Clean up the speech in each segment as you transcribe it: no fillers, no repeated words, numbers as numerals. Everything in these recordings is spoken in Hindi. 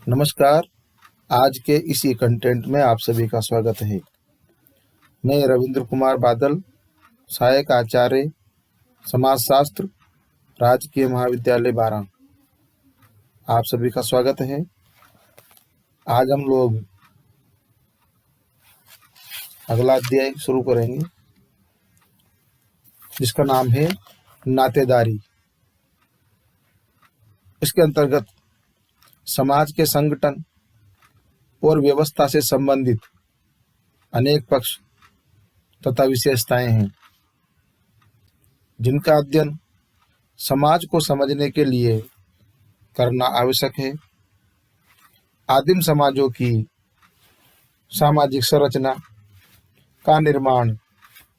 नमस्कार। आज के इसी कंटेंट में आप सभी का स्वागत है। मैं रविंद्र कुमार बादल, सहायक आचार्य समाजशास्त्र, राजकीय महाविद्यालय बारां, आप सभी का स्वागत है। आज हम लोग अगला अध्याय शुरू करेंगे जिसका नाम है नातेदारी। इसके अंतर्गत समाज के संगठन और व्यवस्था से संबंधित अनेक पक्ष तथा विशेषताएं हैं जिनका अध्ययन समाज को समझने के लिए करना आवश्यक है। आदिम समाजों की सामाजिक संरचना का निर्माण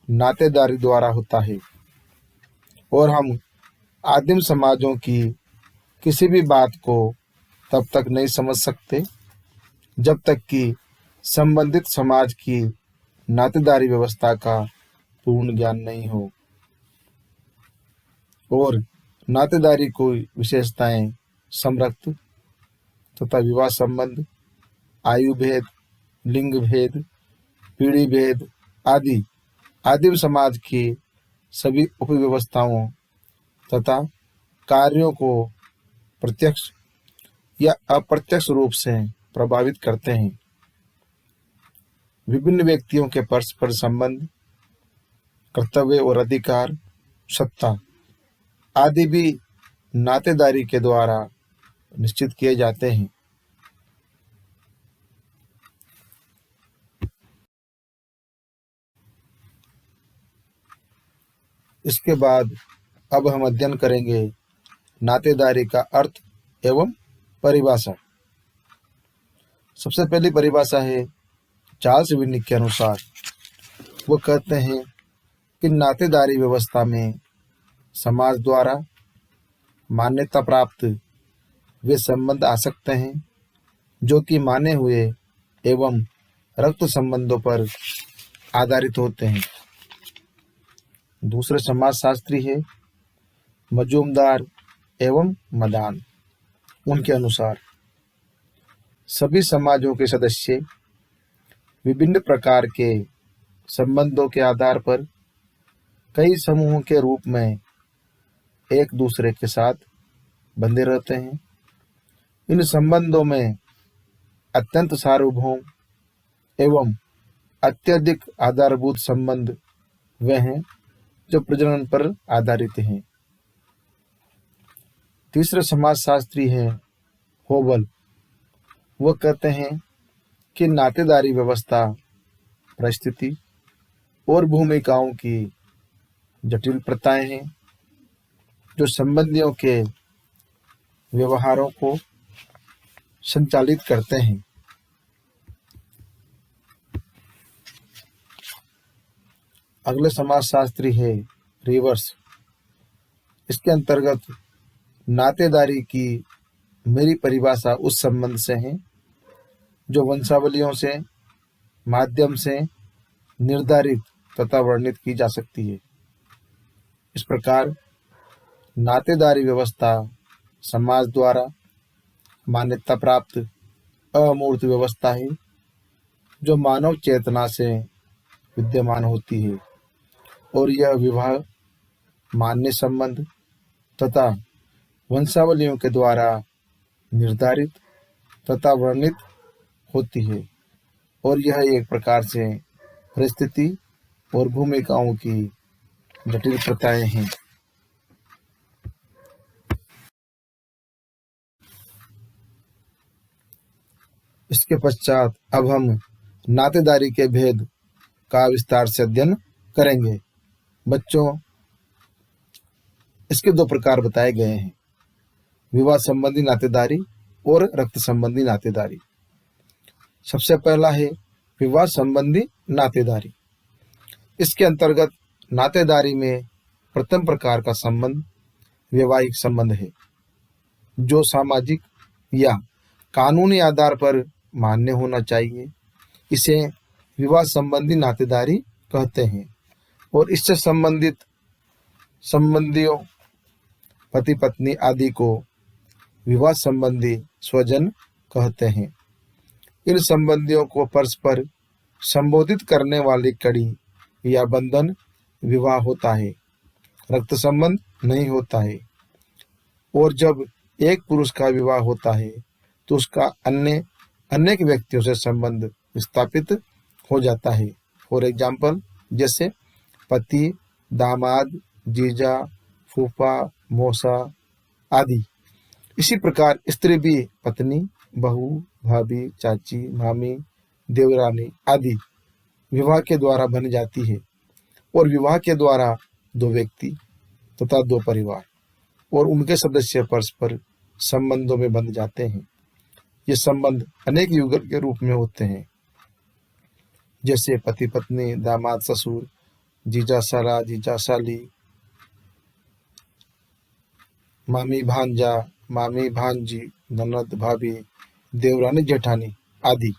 नातेदारी द्वारा होता है और हम आदिम समाजों की किसी भी बात को तब तक नहीं समझ सकते जब तक कि संबंधित समाज की नातेदारी व्यवस्था का पूर्ण ज्ञान नहीं हो। और नातेदारी की विशेषताएं समरक्त तथा विवाह संबंध, आयु भेद, लिंग भेद, पीढ़ी भेद आदि आदिम समाज की सभी उपव्यवस्थाओं तथा कार्यों को प्रत्यक्ष या अप्रत्यक्ष रूप से प्रभावित करते हैं। विभिन्न व्यक्तियों के परस्पर संबंध, कर्तव्य और अधिकार, सत्ता आदि भी नातेदारी के द्वारा निश्चित किए जाते हैं। इसके बाद अब हम अध्ययन करेंगे नातेदारी का अर्थ एवं परिभाषा। सबसे पहली परिभाषा है चार्ल्स विनिक के अनुसार। वो कहते हैं कि नातेदारी व्यवस्था में समाज द्वारा मान्यता प्राप्त वे संबंध आ सकते हैं जो कि माने हुए एवं रक्त संबंधों पर आधारित होते हैं। दूसरे समाजशास्त्री है मजूमदार एवं मदान। उनके अनुसार सभी समाजों के सदस्य विभिन्न प्रकार के संबंधों के आधार पर कई समूहों के रूप में एक दूसरे के साथ बंधे रहते हैं। इन संबंधों में अत्यंत सार्वभौम एवं अत्यधिक आधारभूत संबंध वे हैं जो प्रजनन पर आधारित हैं। तीसरे समाजशास्त्री हैं होबल। वो कहते हैं कि नातेदारी व्यवस्था परिस्थिति और भूमिकाओं की जटिल प्रथाएं हैं जो संबंधियों के व्यवहारों को संचालित करते हैं। अगले समाजशास्त्री है रिवर्स। इसके अंतर्गत नातेदारी की मेरी परिभाषा उस संबंध से है जो वंशावलियों से माध्यम से निर्धारित तथा वर्णित की जा सकती है। इस प्रकार नातेदारी व्यवस्था समाज द्वारा मान्यता प्राप्त अमूर्त व्यवस्था है जो मानव चेतना से विद्यमान होती है और यह विवाह, मान्य संबंध तथा वंशावलियों के द्वारा निर्धारित तथा वर्णित होती है और यह एक प्रकार से परिस्थिति और भूमिकाओं की जटिल प्रथाएं हैं। इसके पश्चात अब हम नातेदारी के भेद का विस्तार से अध्ययन करेंगे। बच्चों, इसके दो प्रकार बताए गए हैं, विवाह संबंधी नातेदारी और रक्त संबंधी नातेदारी। सबसे पहला है विवाह संबंधी नातेदारी। इसके अंतर्गत नातेदारी में प्रथम प्रकार का संबंध वैवाहिक संबंध है जो सामाजिक या कानूनी आधार पर मान्य होना चाहिए। इसे विवाह संबंधी नातेदारी कहते हैं और इससे संबंधित संबंधियों, पति पत्नी आदि को विवाह संबंधी स्वजन कहते हैं। इन संबंधियों को परस्पर संबोधित करने वाली कड़ी या बंधन विवाह होता है, रक्त संबंध नहीं होता है। और जब एक पुरुष का विवाह होता है तो उसका अन्य अनेक व्यक्तियों से संबंध स्थापित हो जाता है। फॉर एग्जाम्पल, जैसे पति, दामाद, जीजा, फूफा, मौसा आदि। इसी प्रकार स्त्री भी पत्नी, बहू, भाभी, चाची, मामी, देवरानी आदि विवाह के द्वारा बन जाती है। और विवाह के द्वारा दो व्यक्ति तथा दो परिवार और उनके सदस्य परस्पर संबंधों में बंध जाते हैं। ये संबंध अनेक युगल के रूप में होते हैं, जैसे पति पत्नी, दामाद ससुर, जीजा साला, जीजा साली, मामी भांजा, मामी भांजी, ननद भाभी, देवरानी जेठानी आदि।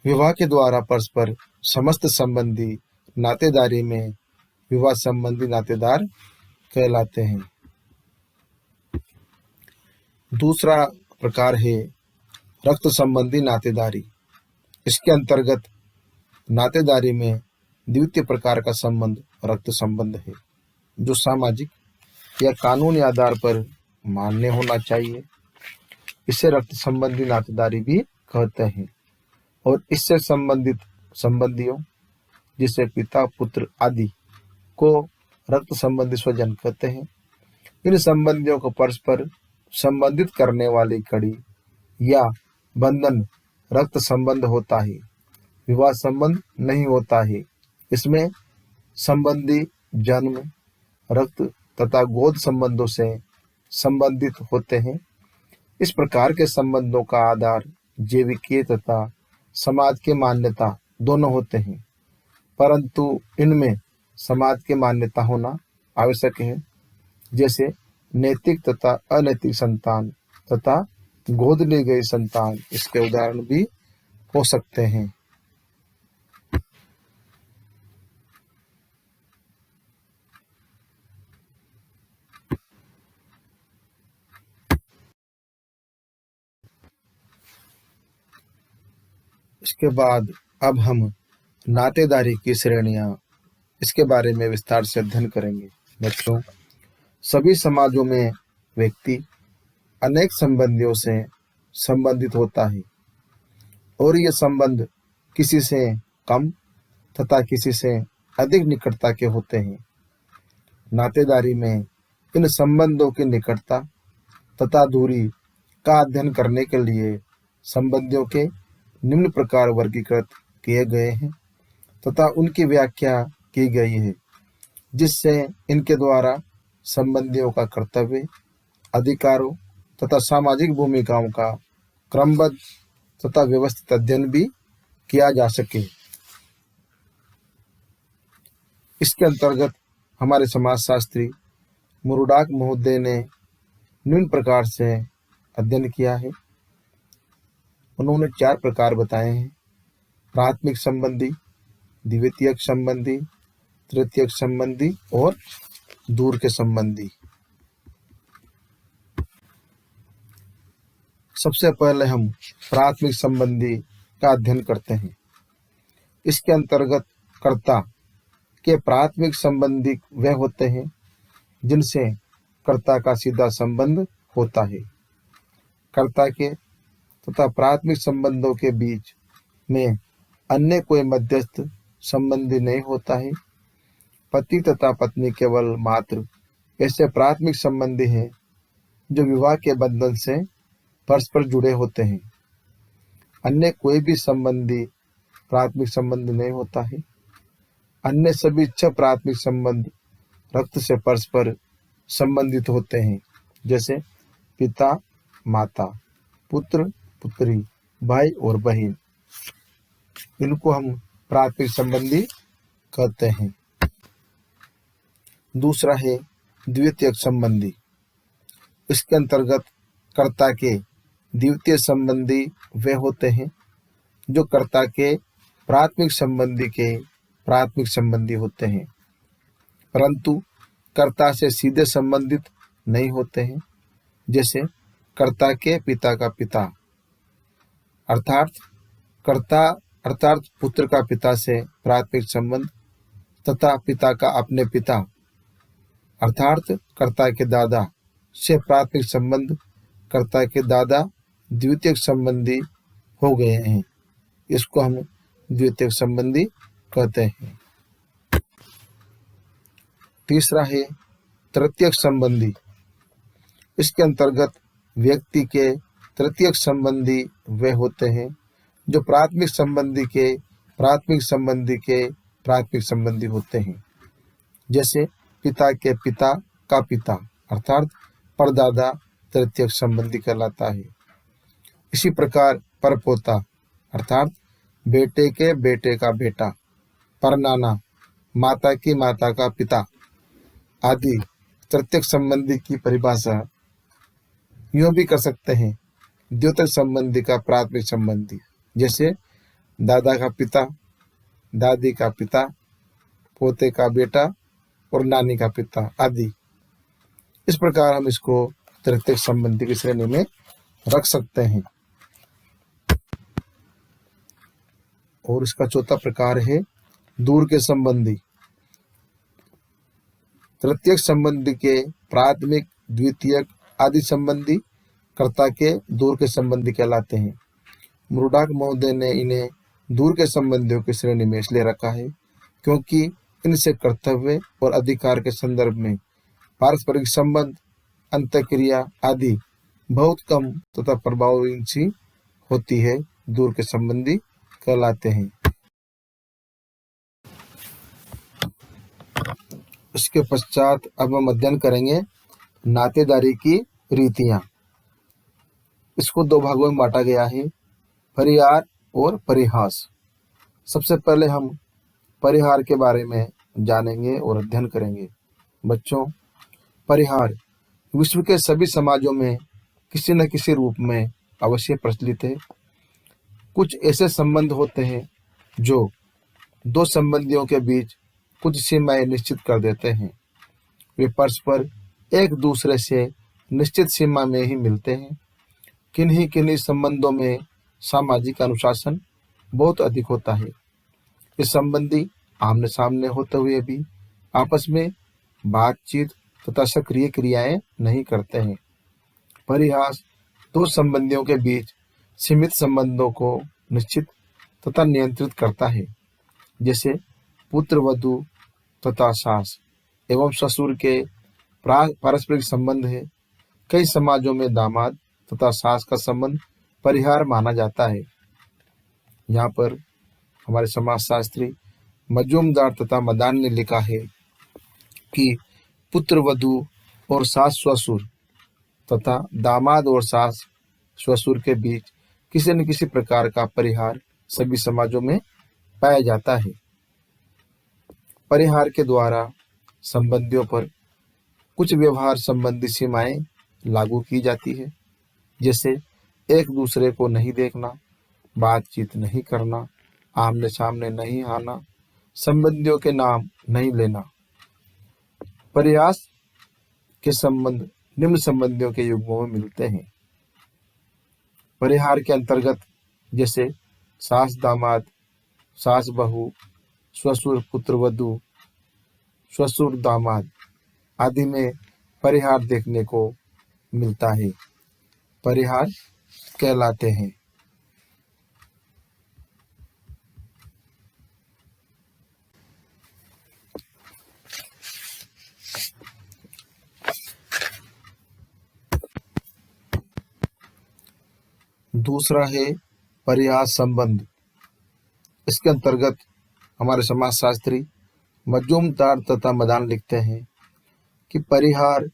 विवाह के द्वारा परस्पर समस्त संबंधी नातेदारी में विवाह संबंधी नातेदार कहलाते हैं। दूसरा प्रकार है रक्त संबंधी नातेदारी। इसके अंतर्गत नातेदारी में द्वितीय प्रकार का संबंध रक्त संबंध है, जो सामाजिक या कानूनी आधार पर मान्य होना चाहिए। इसे रक्त संबंधी नातेदारी भी कहते हैं। और इससे संबंधित संबंधियों, जिसे पिता, पुत्र आदि को रक्त संबंधी स्वजन कहते हैं। इन संबंधियों को परस्पर संबंधित करने वाली कड़ी या बंधन रक्त संबंध होता है, विवाह संबंध नहीं होता है। इसमें संबंधी जन्म, रक्त तथा गोद संबंधों से संबंधित होते हैं। इस प्रकार के संबंधों का आधार जैविकीय तथा समाज के मान्यता दोनों होते हैं, परंतु इनमें समाज के मान्यता होना आवश्यक है, जैसे नैतिक तथा अनैतिक संतान तथा गोद ली गई संतान इसके उदाहरण भी हो सकते हैं। इसके बाद अब हम नातेदारी की श्रेणियां, इसके बारे में विस्तार से अध्ययन करेंगे। बच्चों, सभी समाजों में व्यक्ति अनेक संबंधियों से संबंधित होता है और ये संबंध किसी से कम तथा किसी से अधिक निकटता के होते हैं। नातेदारी में इन संबंधों की निकटता तथा दूरी का अध्ययन करने के लिए संबंधियों के निम्न प्रकार वर्गीकृत किए गए हैं तथा उनकी व्याख्या की गई है, जिससे इनके द्वारा संबंधियों का कर्तव्य, अधिकारों तथा सामाजिक भूमिकाओं का क्रमबद्ध तथा व्यवस्थित अध्ययन भी किया जा सके। इसके अंतर्गत हमारे समाजशास्त्री मुरुडाक महोदय ने निम्न प्रकार से अध्ययन किया है। उन्होंने 4 प्रकार बताए हैं: प्राथमिक संबंधी, द्वितीयक संबंधी, तृतीयक संबंधी और दूर के संबंधी। सबसे पहले हम प्राथमिक संबंधी का अध्ययन करते हैं। इसके अंतर्गत कर्ता के प्राथमिक संबंधी वे होते हैं जिनसे कर्ता का सीधा संबंध होता है। कर्ता के तथा प्राथमिक संबंधों के बीच में अन्य कोई मध्यस्थ संबंधी नहीं होता है। पति तथा पत्नी केवल मात्र ऐसे प्राथमिक संबंधी हैं जो विवाह के बंधन से परस्पर जुड़े होते हैं। अन्य कोई भी संबंधी प्राथमिक संबंध नहीं होता है। अन्य सभी 6 प्राथमिक संबंध रक्त से परस्पर संबंधित होते हैं, जैसे पिता, माता, पुत्र, पुत्री, भाई और बहन। इनको हम प्राथमिक संबंधी कहते हैं। दूसरा है द्वितीयक संबंधी। इसके अंतर्गत कर्ता के द्वितीय संबंधी वे होते हैं जो कर्ता के प्राथमिक संबंधी के प्राथमिक संबंधी होते हैं, परंतु कर्ता से सीधे संबंधित नहीं होते हैं, जैसे कर्ता के पिता का पिता अर्थात कर्ता अर्थात पुत्र का पिता से प्राथमिक संबंध तथा पिता का अपने पिता अर्थात कर्ता के दादा से प्राथमिक संबंध कर्ता के दादा द्वितीयक संबंधी हो गए हैं। इसको हम द्वितीयक संबंधी कहते हैं। तीसरा है तृतीयक संबंधी। इसके अंतर्गत व्यक्ति के तृतीयक संबंधी वे होते हैं जो प्राथमिक संबंधी के प्राथमिक संबंधी के प्राथमिक संबंधी होते हैं। जैसे पिता के पिता का पिता अर्थात परदादा तृतीयक संबंधी कहलाता है। इसी प्रकार परपोता अर्थात बेटे के बेटे का बेटा, परनाना माता की माता का पिता आदि तृतीयक संबंधी की परिभाषा यूं भी कर सकते हैं, द्वितीयक संबंधी का प्राथमिक संबंधी, जैसे दादा का पिता, दादी का पिता, पोते का बेटा और नानी का पिता आदि। इस प्रकार हम इसको तृतीयक संबंधी की श्रेणी में रख सकते हैं। और इसका चौथा प्रकार है दूर के संबंधी। तृतीयक संबंधी के प्राथमिक, द्वितीयक आदि संबंधी कर्ता के दूर के संबंधी कहलाते हैं। मुरुडाक महोदय ने इन्हें दूर के संबंधियों की श्रेणी में इसलिए रखा है क्योंकि इनसे कर्तव्य और अधिकार के संदर्भ में पारस्परिक संबंध, अंतःक्रिया आदि बहुत कम तथा प्रभावहीन सी होती है, दूर के संबंधी कहलाते हैं। इसके पश्चात अब हम अध्ययन करेंगे नातेदारी की रीतियां। इसको दो भागों में बांटा गया है, परिहार और परिहास। सबसे पहले हम परिहार के बारे में जानेंगे और अध्ययन करेंगे। बच्चों, परिहार विश्व के सभी समाजों में किसी न किसी रूप में अवश्य प्रचलित है। कुछ ऐसे संबंध होते हैं जो दो संबंधियों के बीच कुछ सीमाएं निश्चित कर देते हैं। वे परस्पर एक दूसरे से निश्चित सीमा में ही मिलते हैं। किन्हीं संबंधों में सामाजिक अनुशासन बहुत अधिक होता है। ये संबंधी आमने सामने होते हुए भी आपस में बातचीत तथा सक्रिय क्रियाएं नहीं करते हैं। परिहास दो संबंधियों के बीच सीमित संबंधों को निश्चित तथा नियंत्रित करता है, जैसे पुत्र वधू तथा सास एवं ससुर के पारस्परिक संबंध है। कई समाजों में दामाद तथा सास का संबंध परिहार माना जाता है। यहाँ पर हमारे समाजशास्त्री मजूमदार तथा मदान ने लिखा है कि पुत्र वधू और सास ससुर तथा दामाद और सास ससुर के बीच किसी न किसी प्रकार का परिहार सभी समाजों में पाया जाता है। परिहार के द्वारा संबंधियों पर कुछ व्यवहार संबंधी सीमाएं लागू की जाती है, जैसे एक दूसरे को नहीं देखना, बातचीत नहीं करना, आमने सामने नहीं आना, संबंधियों के नाम नहीं लेना। परिहास के संबंध निम्न संबंधियों के युग्मों में मिलते हैं। परिहार के अंतर्गत जैसे सास दामाद, सास बहू, ससुर पुत्र वधू, ससुर दामाद आदि में परिहार देखने को मिलता है। परिहार कहलाते हैं। दूसरा है परिहास संबंध। इसके अंतर्गत हमारे समाजशास्त्री मजूमदार तथा मदान लिखते हैं कि परिहार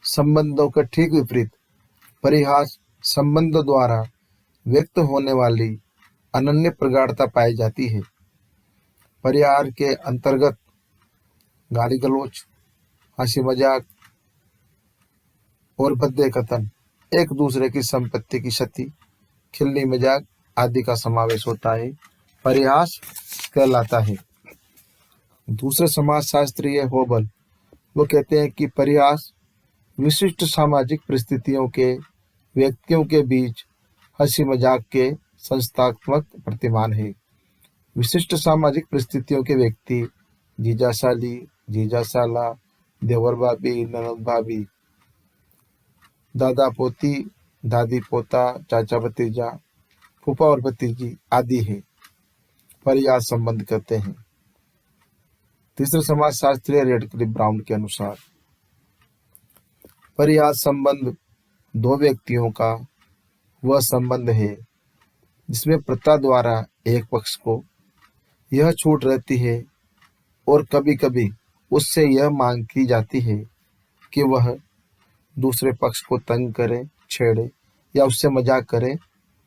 संबंधों के ठीक विपरीत परिहास संबंधों द्वारा व्यक्त होने वाली अनन्य प्रगाढ़ता पाई जाती है। परिहार के अंतर्गत गाली गलौज, हंसी मजाक और भद्दे कथन, एक दूसरे की संपत्ति की क्षति, खिल्ली मजाक आदि का समावेश होता है। परिहास कहलाता है। दूसरे समाजशास्त्री होबल वो कहते हैं कि परिहास विशिष्ट सामाजिक परिस्थितियों के व्यक्तियों के बीच हंसी मजाक के संस्थात्मक प्रतिमान है। विशिष्ट सामाजिक परिस्थितियों के व्यक्ति जीजा साली, जीजा साला, देवर भाभी, ननद भाभी, दादा पोती, दादी पोता, चाचा भतीजा, फूफा और भतीजी आदि है परिवार संबंध कहते हैं। तीसरे समाजशास्त्रीय रेडक्लिफ ब्राउन के अनुसार परिवार संबंध दो व्यक्तियों का वह संबंध है जिसमें पिता द्वारा एक पक्ष को यह छूट रहती है और कभी कभी उससे यह मांग की जाती है कि वह दूसरे पक्ष को तंग करे, छेड़े या उससे मजाक करे,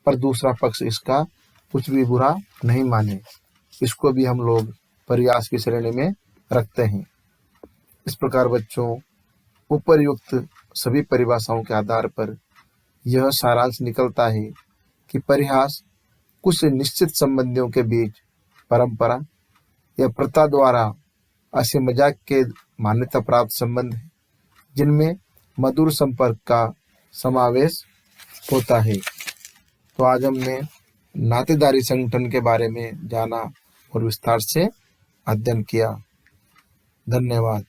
पर दूसरा पक्ष इसका कुछ भी बुरा नहीं माने। इसको भी हम लोग प्रयास की श्रेणी में रखते हैं। इस प्रकार बच्चों, उपर्युक्त सभी परिभाषाओं के आधार पर यह सारांश निकलता है कि परिहास कुछ निश्चित संबंधियों के बीच परंपरा या प्रथा द्वारा ऐसे मजाक के मान्यता प्राप्त संबंध है जिनमें मधुर संपर्क का समावेश होता है। तो आज हमने नातेदारी संगठन के बारे में जाना और विस्तार से अध्ययन किया। धन्यवाद।